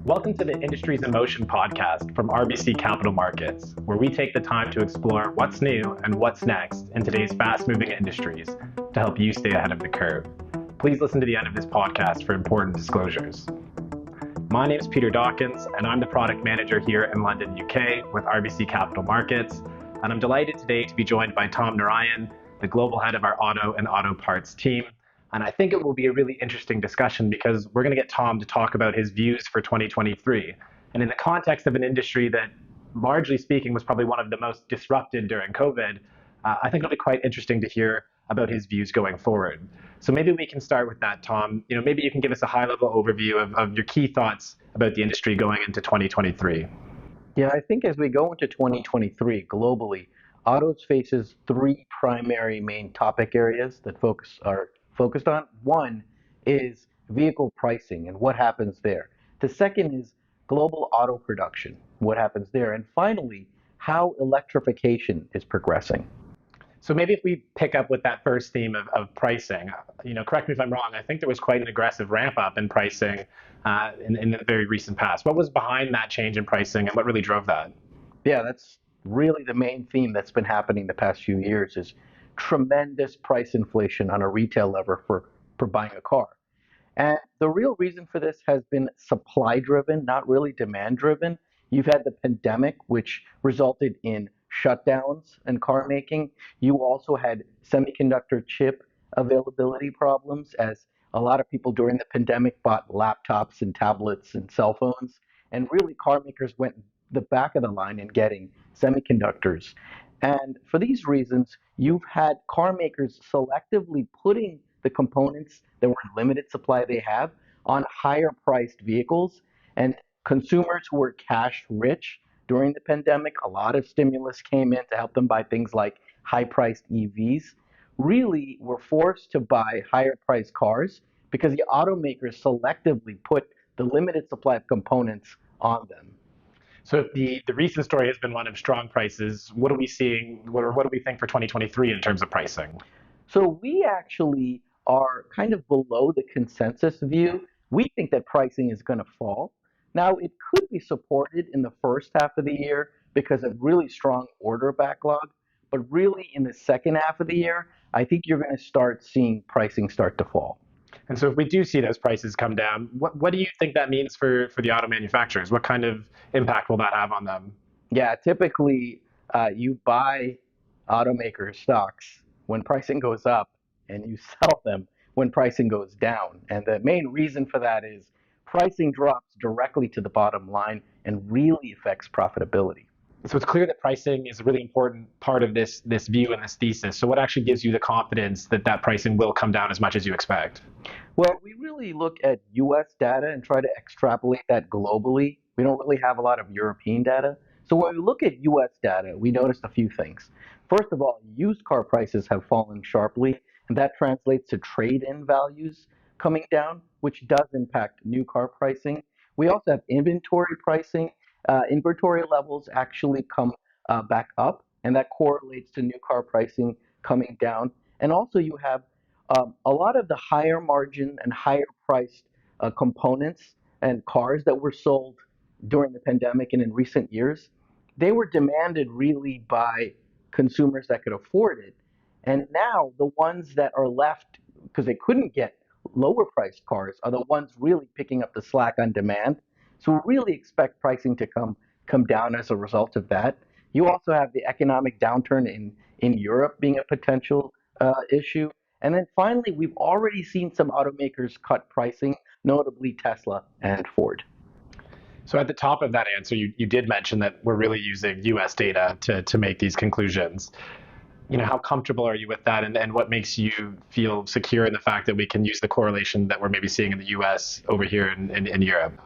Welcome to the Industries in Motion podcast from RBC Capital Markets, where we take the time to explore what's new and what's next in today's fast-moving industries to help you stay ahead of the curve. Please listen to the end of this podcast for important disclosures. My name is Peter Dawkins, and I'm the product manager here in London, UK with RBC Capital Markets, and I'm delighted today to be joined by Tom Narayan, the global head of our auto and auto parts team. And I think it will be a really interesting discussion because we're going to get Tom to talk about his views for 2023. And in the context of an industry that, largely speaking, was probably one of the most disrupted during COVID, I think it'll be quite interesting to hear about his views going forward. So maybe we can start with that, Tom. Maybe you can give us a high-level overview of your key thoughts about the industry going into 2023. Yeah, I think as we go into 2023 globally, autos faces three primary main topic areas that are focused on. One is vehicle pricing and what happens there. The second is global auto production, what happens there. And finally, how electrification is progressing. So maybe if we pick up with that first theme of pricing, correct me if I'm wrong, I think there was quite an aggressive ramp up in pricing in the very recent past. What was behind that change in pricing and what really drove that? Yeah, that's really the main theme that's been happening the past few years is tremendous price inflation on a retail level for buying a car. And the real reason for this has been supply driven, not really demand driven. You've had the pandemic, which resulted in shutdowns in car making. You also had semiconductor chip availability problems as a lot of people during the pandemic bought laptops and tablets and cell phones. And really car makers went the back of the line in getting semiconductors. And for these reasons, you've had car makers selectively putting the components that were in limited supply they have on higher priced vehicles. And consumers who were cash rich during the pandemic, a lot of stimulus came in to help them buy things like high priced EVs, really were forced to buy higher priced cars because the automakers selectively put the limited supply of components on them. So if the recent story has been one of strong prices, what are we seeing, or what do we think for 2023 in terms of pricing? So we actually are kind of below the consensus view. We think that pricing is going to fall. Now, it could be supported in the first half of the year because of really strong order backlog, but really in the second half of the year, I think you're going to start seeing pricing start to fall. And so if we do see those prices come down, what do you think that means for the auto manufacturers? What kind of impact will that have on them? Yeah, typically you buy automaker stocks when pricing goes up and you sell them when pricing goes down. And the main reason for that is pricing drops directly to the bottom line and really affects profitability. So it's clear that pricing is a really important part of this view and this thesis. So what actually gives you the confidence that pricing will come down as much as you expect? Well, we really look at US data and try to extrapolate that globally. We don't really have a lot of European data. So when we look at US data, we noticed a few things. First of all, used car prices have fallen sharply, and that translates to trade-in values coming down, which does impact new car pricing. We also have inventory pricing. Inventory levels actually come back up, and that correlates to new car pricing coming down. And also you have a lot of the higher margin and higher priced components and cars that were sold during the pandemic and in recent years, they were demanded really by consumers that could afford it. And now the ones that are left because they couldn't get lower priced cars are the ones really picking up the slack on demand. So we really expect pricing to come down as a result of that. You also have the economic downturn in Europe being a potential issue. And then finally, we've already seen some automakers cut pricing, notably Tesla and Ford. So at the top of that answer, you did mention that we're really using US data to make these conclusions. How comfortable are you with that, and what makes you feel secure in the fact that we can use the correlation that we're maybe seeing in the US over here in Europe?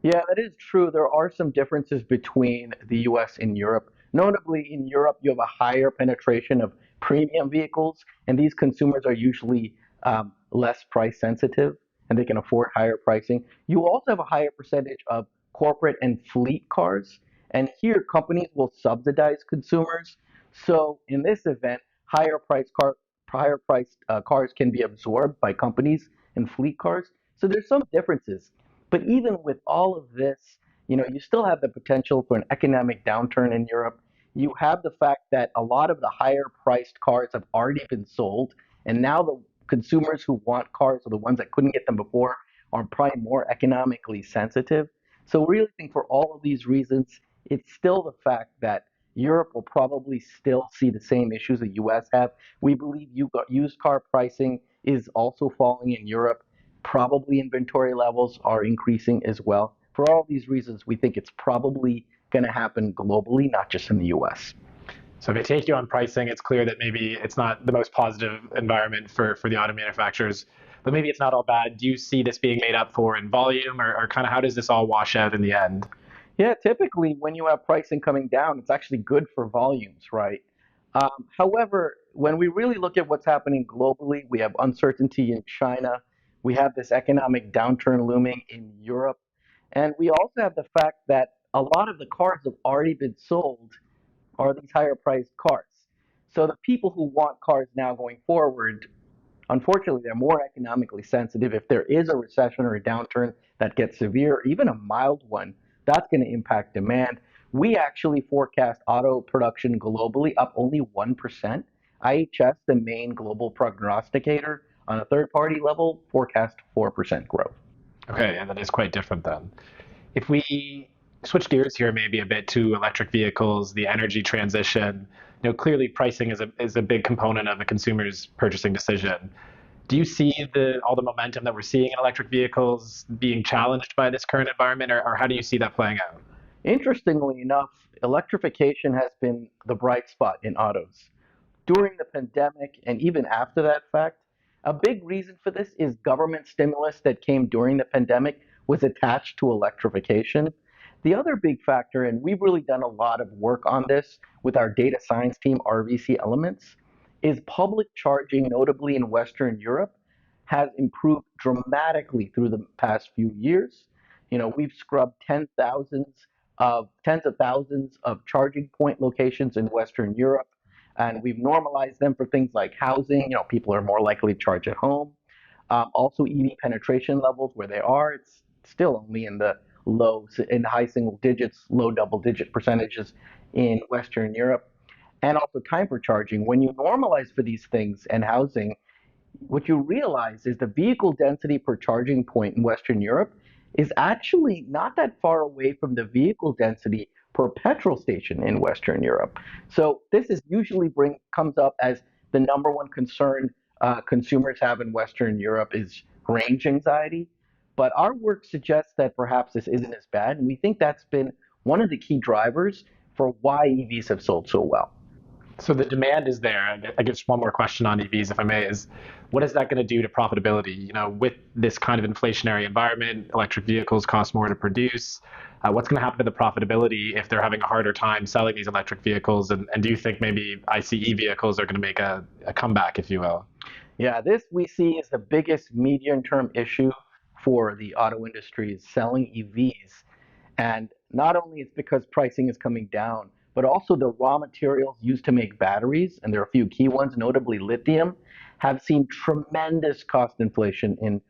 Yeah, that is true. There are some differences between the US and Europe. Notably, in Europe, you have a higher penetration of premium vehicles, and these consumers are usually less price sensitive, and they can afford higher pricing. You also have a higher percentage of corporate and fleet cars, and here companies will subsidize consumers. So in this event, higher priced cars can be absorbed by companies and fleet cars. So there's some differences. But even with all of this, you still have the potential for an economic downturn in Europe. You have the fact that a lot of the higher priced cars have already been sold, and now the consumers who want cars, or the ones that couldn't get them before, are probably more economically sensitive. So we really think for all of these reasons, it's still the fact that Europe will probably still see the same issues the US have. We believe used car pricing is also falling in Europe. Probably inventory levels are increasing as well. For all these reasons, we think it's probably going to happen globally, not just in the US. So if I take you on pricing, it's clear that maybe it's not the most positive environment for the auto manufacturers, but maybe it's not all bad. Do you see this being made up for in volume, or kind of how does this all wash out in the end? Yeah, typically when you have pricing coming down, it's actually good for volumes, right? However, when we really look at what's happening globally, we have uncertainty in China, we have this economic downturn looming in Europe, and we also have the fact that a lot of the cars have already been sold are these higher priced cars. So the people who want cars now going forward, unfortunately, they're more economically sensitive. If there is a recession or a downturn that gets severe, even a mild one, that's going to impact demand. We actually forecast auto production globally up only 1%. IHS, the main global prognosticator, on a third party level, forecast 4% growth. Okay, and that is quite different then. If we switch gears here maybe a bit to electric vehicles, the energy transition, clearly pricing is a big component of a consumer's purchasing decision. Do you see all the momentum that we're seeing in electric vehicles being challenged by this current environment, or how do you see that playing out? Interestingly enough, electrification has been the bright spot in autos. During the pandemic and even after that fact, a big reason for this is government stimulus that came during the pandemic was attached to electrification. The other big factor, and we've really done a lot of work on this with our data science team, RBC Elements, is public charging, notably in Western Europe, has improved dramatically through the past few years. We've scrubbed tens of thousands of charging point locations in Western Europe, and we've normalized them for things like housing. People are more likely to charge at home. Also, EV penetration levels where they are, it's still only in high single digits, low double digit percentages in Western Europe. And also time for charging. When you normalize for these things and housing, what you realize is the vehicle density per charging point in Western Europe is actually not that far away from the vehicle density per petrol station in Western Europe. So this is usually comes up as the number one concern consumers have in Western Europe is range anxiety. But our work suggests that perhaps this isn't as bad, and we think that's been one of the key drivers for why EVs have sold so well. So the demand is there. I guess one more question on EVs, if I may, is what is that going to do to profitability? With this kind of inflationary environment, electric vehicles cost more to produce. What's going to happen to the profitability if they're having a harder time selling these electric vehicles? And do you think maybe ICE vehicles are going to make a comeback, if you will? Yeah, this we see as the biggest medium-term issue for the auto industry is selling EVs. And not only it's because pricing is coming down, but also the raw materials used to make batteries, and there are a few key ones, notably lithium, have seen tremendous cost inflation in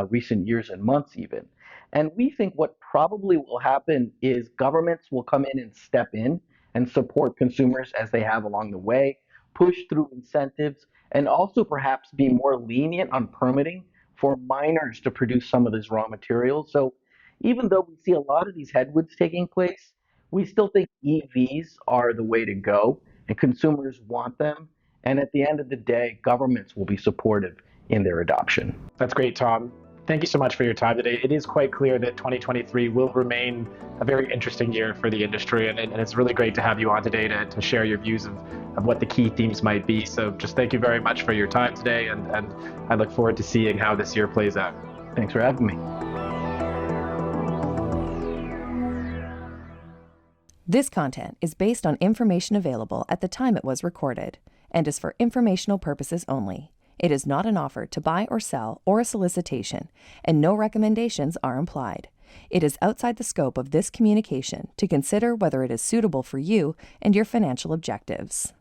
recent years and months even. And we think what probably will happen is governments will come in and step in and support consumers as they have along the way, push through incentives, and also perhaps be more lenient on permitting for miners to produce some of these raw materials. So even though we see a lot of these headwinds taking place, we still think EVs are the way to go, and consumers want them. And at the end of the day, governments will be supportive in their adoption. That's great, Tom. Thank you so much for your time today. It is quite clear that 2023 will remain a very interesting year for the industry, and it's really great to have you on today to share your views of what the key themes might be. So just thank you very much for your time today, and I look forward to seeing how this year plays out. Thanks for having me. This content is based on information available at the time it was recorded and is for informational purposes only. It is not an offer to buy or sell or a solicitation, and no recommendations are implied. It is outside the scope of this communication to consider whether it is suitable for you and your financial objectives.